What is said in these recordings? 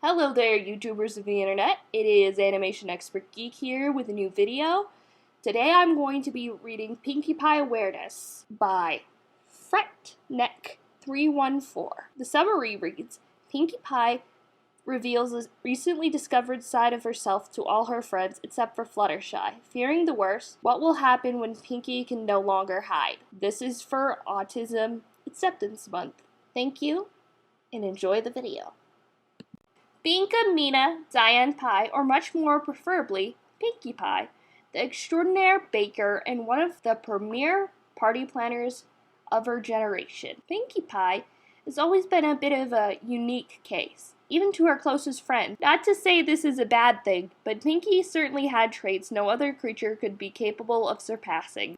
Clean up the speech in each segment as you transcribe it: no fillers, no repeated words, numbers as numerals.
Hello there, YouTubers of the internet. It is Animation Expert Geek here with a new video. Today I'm going to be reading Pinkie Pie Awareness by Fretneck314. The summary reads, Pinkie Pie reveals a recently discovered side of herself to all her friends except for Fluttershy. Fearing the worst, what will happen when Pinkie can no longer hide? This is for Autism Acceptance Month. Thank you, and enjoy the video. Binka, Mina, Diane Pie, or much more preferably, Pinkie Pie, the extraordinary baker and one of the premier party planners of her generation. Pinkie Pie has always been a bit of a unique case, even to her closest friend. Not to say this is a bad thing, but Pinkie certainly had traits no other creature could be capable of surpassing.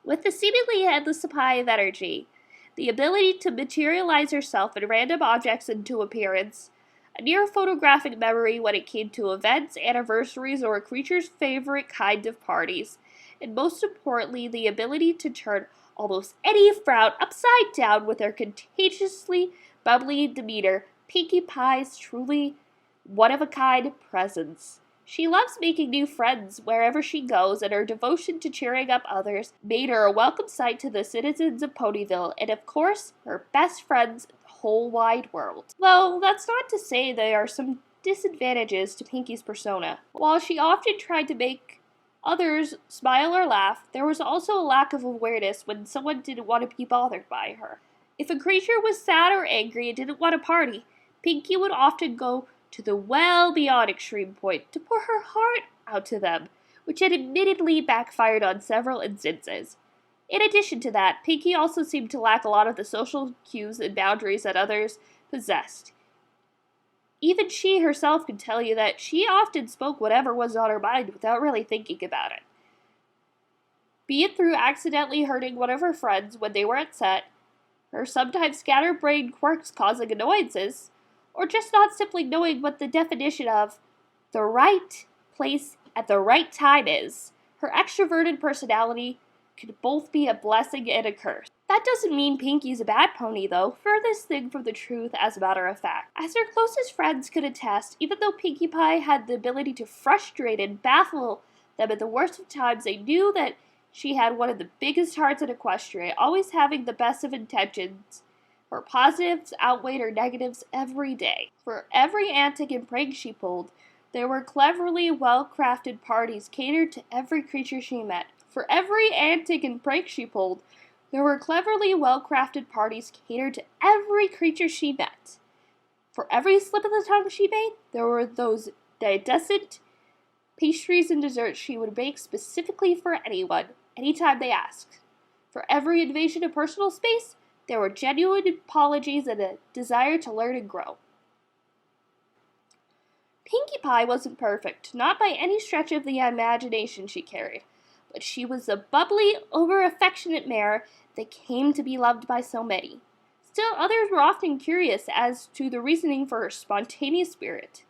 With the seemingly endless supply of energy, the ability to materialize herself in random objects into appearance, a near photographic memory when it came to events, anniversaries, or a creature's favorite kind of parties, and most importantly, the ability to turn almost any frown upside down with her contagiously bubbly demeanor. Pinkie Pie's truly one-of-a-kind presence. She loves making new friends wherever she goes, and her devotion to cheering up others made her a welcome sight to the citizens of Ponyville, and of course, her best friends in the whole wide world. Though, that's not to say there are some disadvantages to Pinkie's persona. While she often tried to make others smile or laugh, there was also a lack of awareness when someone didn't want to be bothered by her. If a creature was sad or angry and didn't want to party, Pinkie would often go to the well beyond extreme point to pour her heart out to them, which had admittedly backfired on several instances. In addition to that, Pinkie also seemed to lack a lot of the social cues and boundaries that others possessed. Even she herself could tell you that she often spoke whatever was on her mind without really thinking about it. Be it through accidentally hurting one of her friends when they were upset, her sometimes scatterbrained quirks causing annoyances, or just not simply knowing what the definition of the right place at the right time is. Her extroverted personality could both be a blessing and a curse. That doesn't mean Pinkie's a bad pony, though, furthest thing from the truth as a matter of fact. As her closest friends could attest, even though Pinkie Pie had the ability to frustrate and baffle them at the worst of times, they knew that she had one of the biggest hearts in Equestria, always having the best of intentions. Her positives outweighed her negatives every day. For every antic and prank she pulled, there were cleverly well-crafted parties catered to every creature she met. For every antic and prank she pulled, there were cleverly well-crafted parties catered to every creature she met. For every slip of the tongue she made, there were those decadent pastries and desserts she would bake specifically for anyone, anytime they asked. For every invasion of personal space, there were genuine apologies and a desire to learn and grow. Pinkie Pie wasn't perfect, not by any stretch of the imagination she carried, but she was a bubbly, over-affectionate mare that came to be loved by so many. Still, others were often curious as to the reasoning for her spontaneous spirit,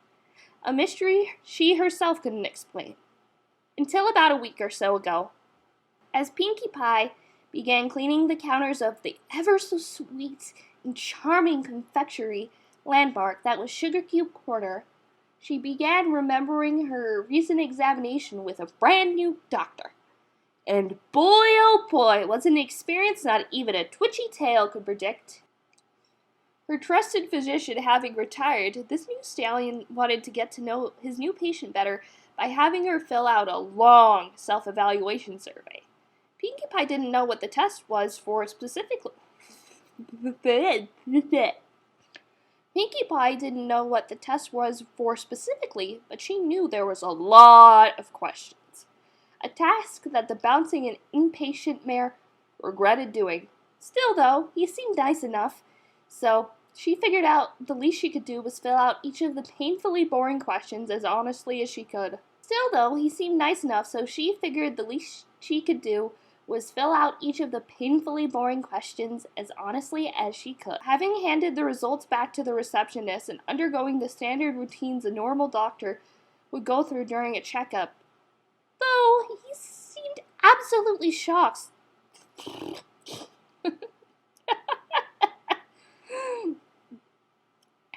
a mystery she herself couldn't explain. Until about a week or so ago, as Pinkie Pie began cleaning the counters of the ever-so-sweet and charming confectionery landmark that was Sugar Cube Corner, she began remembering her recent examination with a brand new doctor. And boy, oh boy, was an experience not even a twitchy tail could predict. Her trusted physician having retired, this new stallion wanted to get to know his new patient better by having her fill out a long self-evaluation survey. Pinkie Pie didn't know what the test was for specifically. Pinkie Pie didn't know what the test was for specifically, but she knew there was a lot of questions. A task that the bouncing and impatient mare regretted doing. Still, though, he seemed nice enough, so she figured out the least she could do was fill out each of the painfully boring questions as honestly as she could. Still, though, he seemed nice enough, so she figured the least she could do was fill out each of the painfully boring questions as honestly as she could. Having handed the results back to the receptionist and undergoing the standard routines a normal doctor would go through during a checkup, though he seemed absolutely shocked.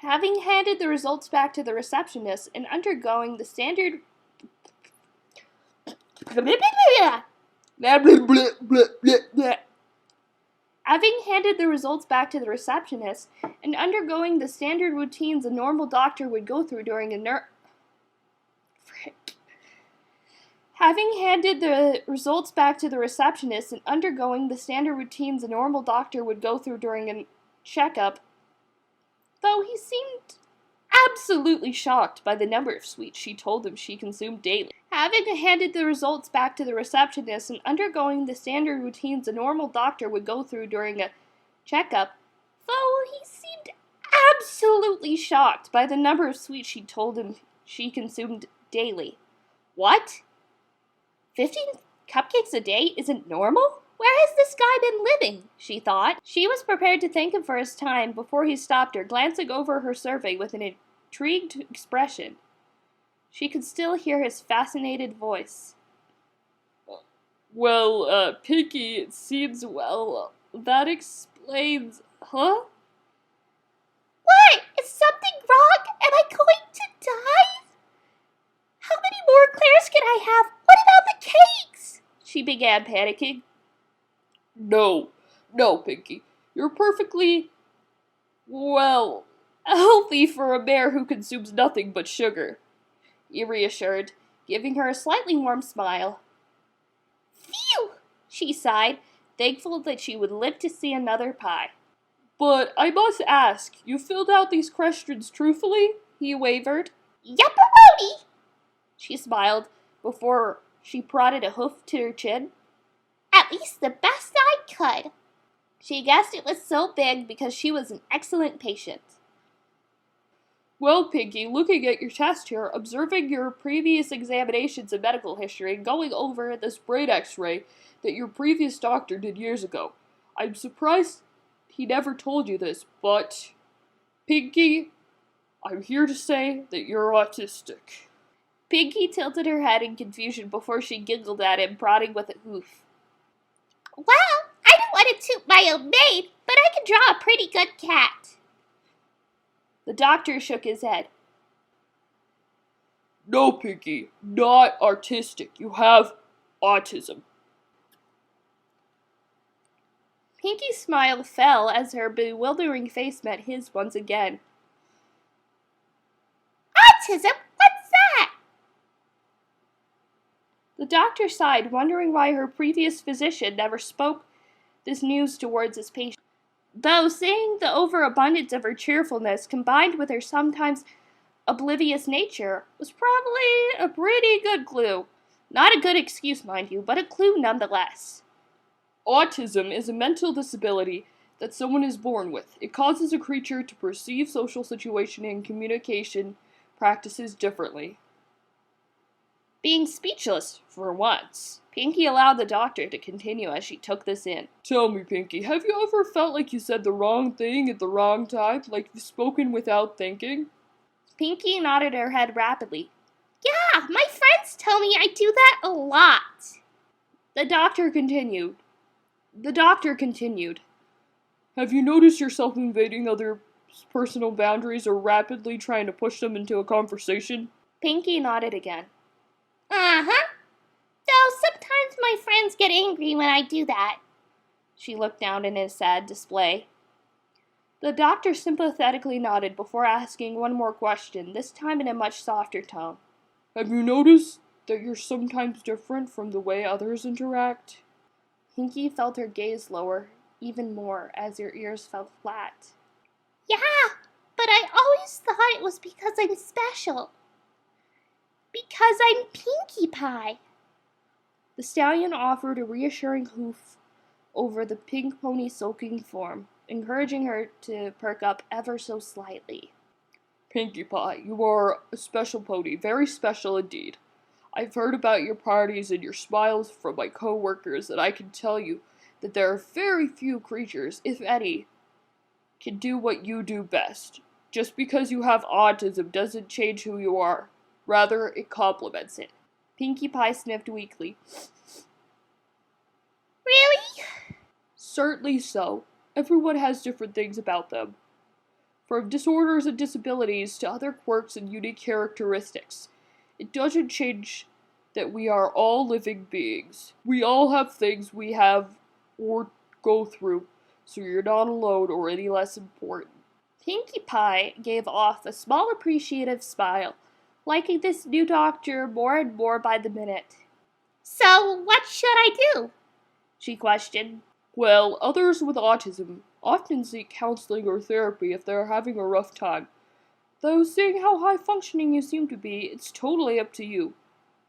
Having handed the results back to the receptionist and undergoing the standard Having handed the results back to the receptionist and undergoing the standard routines a normal doctor would go through during a Having handed the results back to the receptionist and undergoing the standard routines a normal doctor would go through during a checkup, though he seemed absolutely shocked by the number of sweets she told him she consumed daily. Having handed the results back to the receptionist and undergoing the standard routines a normal doctor would go through during a checkup, though he seemed absolutely shocked by the number of sweets she told him she consumed daily. What? 15 cupcakes a day isn't normal? Where has this guy been living? She thought. She was prepared to thank him for his time before he stopped her, glancing over her survey with an intrigued expression. She could still hear his fascinated voice. Well, Pinkie, it seems, that explains, huh? What? Is something wrong? Am I going to die? How many more eclairs can I have? What about the cakes? She began panicking. No, Pinkie. You're perfectly, healthy for a bear who consumes nothing but sugar, he reassured, giving her a slightly warm smile. Phew! She sighed, thankful that she would live to see another pie. But I must ask, you filled out these questions truthfully? He wavered. Yupperoni! She smiled before she prodded a hoof to her chin. At least the best I could. She guessed it was so big because she was an excellent patient. Well, Pinkie, looking at your test here, observing your previous examinations and medical history, and going over this brain x-ray that your previous doctor did years ago, I'm surprised he never told you this, but, Pinkie, I'm here to say that you're autistic. Pinkie tilted her head in confusion before she giggled at him, prodding with a hoof. Well, I don't want to toot my own maid, but I can draw a pretty good cat. The doctor shook his head. No, Pinkie, not artistic. You have autism. Pinkie's smile fell as her bewildering face met his once again. Autism? What's that? The doctor sighed, wondering why her previous physician never spoke this news towards his patient. Though seeing the overabundance of her cheerfulness combined with her sometimes oblivious nature was probably a pretty good clue. Not a good excuse, mind you, but a clue nonetheless. Autism is a mental disability that someone is born with. It causes a creature to perceive social situation and communication practices differently. Being speechless, for once, Pinkie allowed the doctor to continue as she took this in. Tell me, Pinkie, have you ever felt like you said the wrong thing at the wrong time, like you've spoken without thinking? Pinkie nodded her head rapidly. Yeah, my friends tell me I do that a lot. The doctor continued. Have you noticed yourself invading other personal boundaries or rapidly trying to push them into a conversation? Pinkie nodded again. Uh-huh. Though sometimes my friends get angry when I do that. She looked down in his sad display. The doctor sympathetically nodded before asking one more question, this time in a much softer tone. Have you noticed that you're sometimes different from the way others interact? Pinkie felt her gaze lower even more as her ears fell flat. Yeah, but I always thought it was because I'm special. Because I'm Pinkie Pie. The stallion offered a reassuring hoof over the pink pony's sulking form, encouraging her to perk up ever so slightly. Pinkie Pie, you are a special pony, very special indeed. I've heard about your parties and your smiles from my co-workers, and I can tell you that there are very few creatures, if any, can do what you do best. Just because you have autism doesn't change who you are. Rather, it complements it. Pinkie Pie sniffed weakly. Really? Certainly so. Everyone has different things about them. From disorders and disabilities to other quirks and unique characteristics. It doesn't change that we are all living beings. We all have things we have or go through, so you're not alone or any less important. Pinkie Pie gave off a small appreciative smile, liking this new doctor more and more by the minute. So, what should I do? She questioned. Well, others with autism often seek counseling or therapy if they're having a rough time. Though seeing how high-functioning you seem to be, it's totally up to you.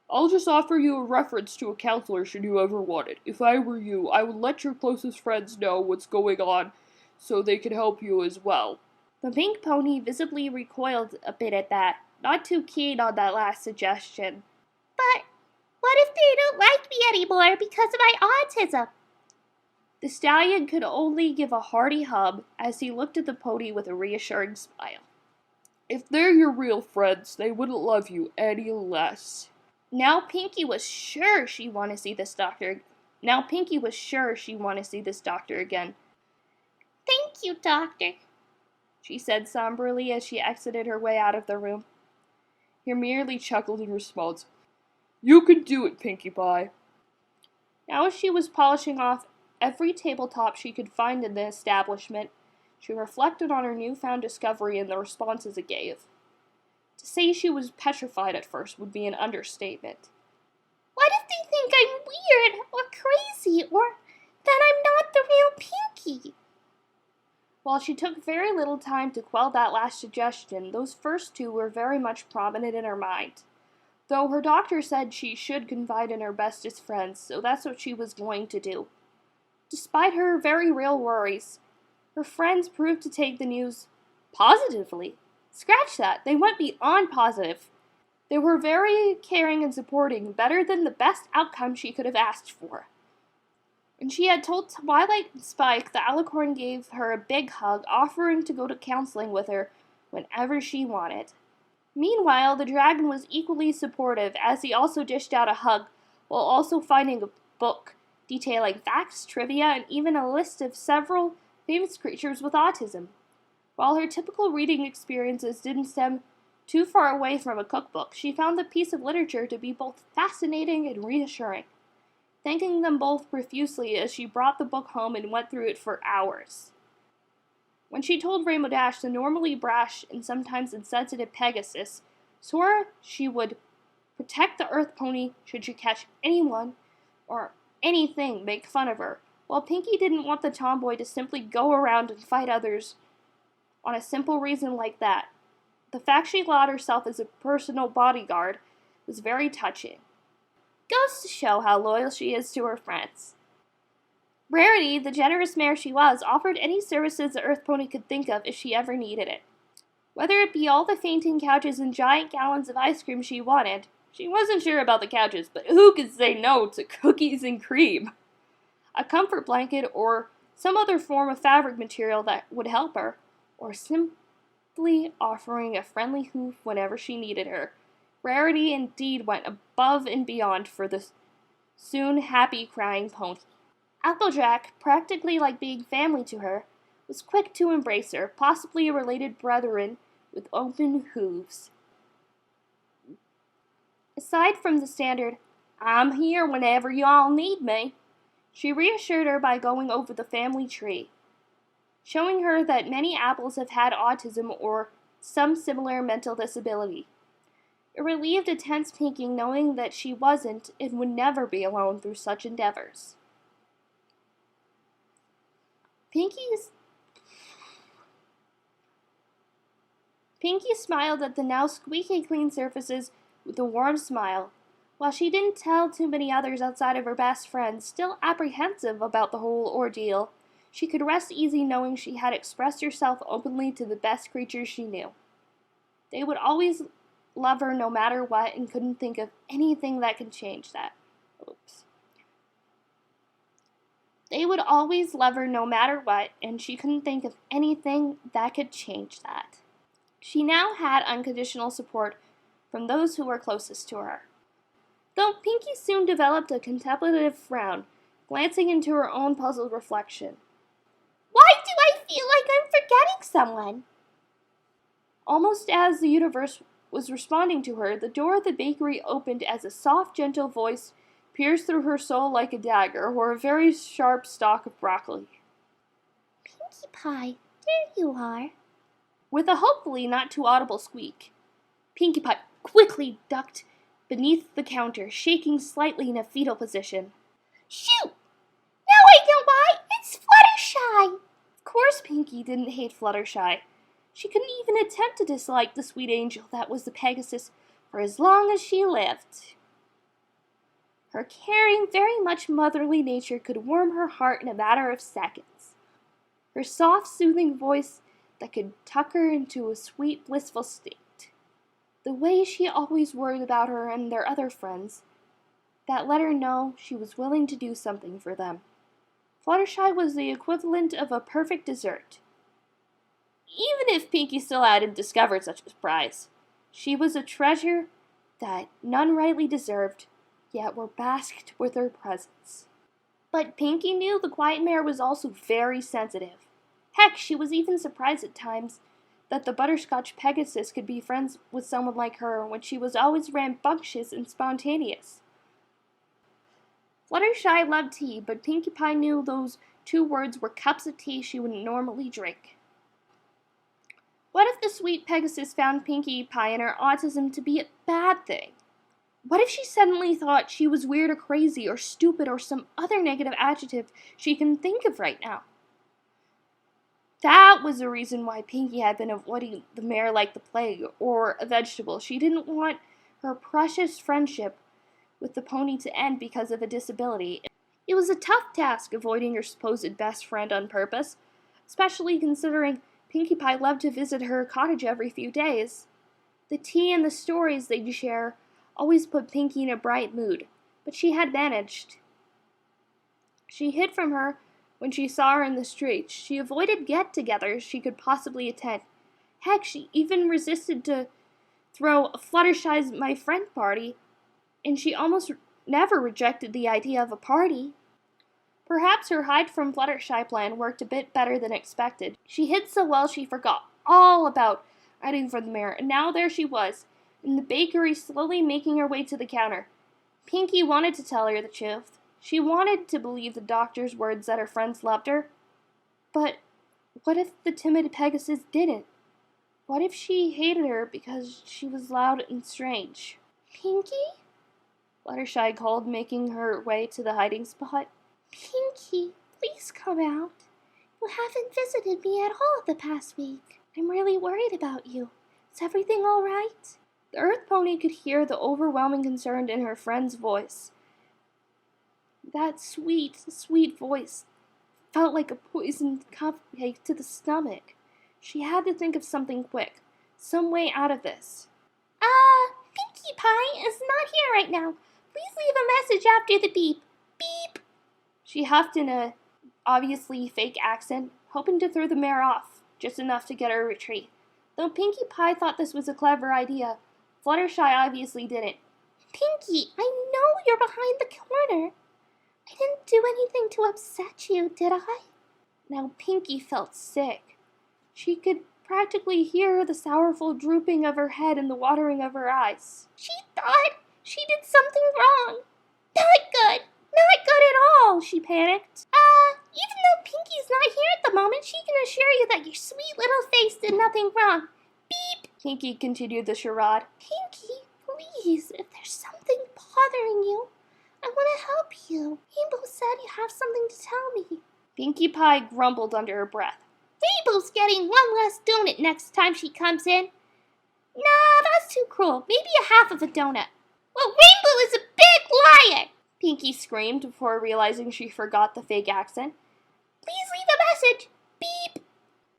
I'll just offer you a reference to a counselor should you ever want it. If I were you, I would let your closest friends know what's going on so they can help you as well. The pink pony visibly recoiled a bit at that, not too keen on that last suggestion. But what if they don't like me anymore because of my autism? The stallion could only give a hearty hum as he looked at the pony with a reassuring smile. If they're your real friends, they wouldn't love you any less. Now Pinkie was sure she wanted to see this doctor. Again. Thank you, doctor, she said somberly as she exited her way out of the room. He merely chuckled in response. You can do it, Pinkie Pie. Now as she was polishing off every tabletop she could find in the establishment, she reflected on her newfound discovery and the responses it gave. To say she was petrified at first would be an understatement. What if they think I'm weird or crazy or that I'm not the real Pinkie? While she took very little time to quell that last suggestion, those first two were very much prominent in her mind. Though her doctor said she should confide in her bestest friends, so that's what she was going to do. Despite her very real worries, her friends proved to take the news positively. Scratch that, they went beyond positive. They were very caring and supporting, better than the best outcome she could have asked for. When she had told Twilight and Spike, the Alicorn gave her a big hug, offering to go to counseling with her whenever she wanted. Meanwhile, the dragon was equally supportive, as he also dished out a hug, while also finding a book detailing facts, trivia, and even a list of several famous creatures with autism. While her typical reading experiences didn't stem too far away from a cookbook, she found the piece of literature to be both fascinating and reassuring, thanking them both profusely as she brought the book home and went through it for hours. When she told Rainbow Dash, the normally brash and sometimes insensitive Pegasus swore she would protect the Earth Pony should she catch anyone or anything make fun of her, while Pinkie didn't want the tomboy to simply go around and fight others on a simple reason like that. The fact she allowed herself as a personal bodyguard was very touching. Goes to show how loyal she is to her friends. Rarity, the generous mare she was, offered any services the Earth Pony could think of if she ever needed it. Whether it be all the fainting couches and giant gallons of ice cream she wanted, she wasn't sure about the couches, but who could say no to cookies and cream? A comfort blanket or some other form of fabric material that would help her, or simply offering a friendly hoof whenever she needed her. Rarity indeed went above and beyond for the soon happy crying pony. Applejack, practically like being family to her, was quick to embrace her, possibly a related brethren with open hooves. Aside from the standard, "I'm here whenever y'all need me," she reassured her by going over the family tree, showing her that many apples have had autism or some similar mental disability. It relieved a tense Pinkie knowing that she wasn't and would never be alone through such endeavors. Pinkie smiled at the now squeaky clean surfaces with a warm smile. While she didn't tell too many others outside of her best friends, still apprehensive about the whole ordeal, she could rest easy knowing she had expressed herself openly to the best creatures she knew. They would always love her no matter what and couldn't think of anything that could change that. They would always love her no matter what, and she couldn't think of anything that could change that. She now had unconditional support from those who were closest to her. Though Pinkie soon developed a contemplative frown, glancing into her own puzzled reflection. Why do I feel like I'm forgetting someone? Almost as the universe was responding to her, the door of the bakery opened as a soft, gentle voice pierced through her soul like a dagger, or a very sharp stalk of broccoli. Pinkie Pie, there you are. With a hopefully not too audible squeak, Pinkie Pie quickly ducked beneath the counter, shaking slightly in a fetal position. Shoot! Now I know why! It's Fluttershy! Of course Pinkie didn't hate Fluttershy. She couldn't even attempt to dislike the sweet angel that was the Pegasus for as long as she lived. Her caring, very much motherly nature could warm her heart in a matter of seconds. Her soft, soothing voice that could tuck her into a sweet, blissful state. The way she always worried about her and their other friends, that let her know she was willing to do something for them. Fluttershy was the equivalent of a perfect dessert. Even if Pinkie still hadn't discovered such a prize, she was a treasure that none rightly deserved, yet were basked with her presence. But Pinkie knew the Quiet Mare was also very sensitive. Heck, she was even surprised at times that the butterscotch Pegasus could be friends with someone like her when she was always rambunctious and spontaneous. Fluttershy loved tea, but Pinkie Pie knew those 2 words were cups of tea she wouldn't normally drink. What if the sweet Pegasus found Pinkie Pie and her autism to be a bad thing? What if she suddenly thought she was weird or crazy or stupid or some other negative adjective she can think of right now? That was the reason why Pinkie had been avoiding the mare like the plague, or a vegetable. She didn't want her precious friendship with the pony to end because of a disability. It was a tough task avoiding her supposed best friend on purpose, especially considering Pinkie Pie loved to visit her cottage every few days. The tea and the stories they'd share always put Pinkie in a bright mood, but she had managed. She hid from her when she saw her in the streets. She avoided get-togethers she could possibly attend. Heck, she even resisted to throw a Fluttershy's My Friend party, and she almost never rejected the idea of a party. Perhaps her hide from Fluttershy plan worked a bit better than expected. She hid so well she forgot all about hiding from the mare, and now there she was, in the bakery, slowly making her way to the counter. Pinkie wanted to tell her the truth. She wanted to believe the doctor's words that her friends loved her. But what if the timid Pegasus didn't? What if she hated her because she was loud and strange? Pinkie? Fluttershy called, making her way to the hiding spot. Pinkie, please come out. You haven't visited me at all the past week. I'm really worried about you. Is everything all right? The Earth Pony could hear the overwhelming concern in her friend's voice. That sweet, sweet voice felt like a poisoned cupcake to the stomach. She had to think of something quick, some way out of this. Pinkie Pie is not here right now. Please leave a message after the beep. Beep! She huffed in a obviously fake accent, hoping to throw the mare off, just enough to get her to retreat. Though Pinkie Pie thought this was a clever idea, Fluttershy obviously didn't. Pinkie, I know you're behind the corner. I didn't do anything to upset you, did I? Now Pinkie felt sick. She could practically hear the sorrowful drooping of her head and the watering of her eyes. She thought she did something wrong. Not good. Not good at all, she panicked. Even though Pinkie's not here at the moment, she can assure you that your sweet little face did nothing wrong. Beep! Pinkie continued the charade. Pinkie, please, if there's something bothering you, I want to help you. Rainbow said you have something to tell me. Pinkie Pie grumbled under her breath. Rainbow's getting one less donut next time she comes in. Nah, that's too cruel. Maybe a half of a donut. Well, Rainbow is a big liar! Pinkie screamed before realizing she forgot the fake accent. Please leave a message.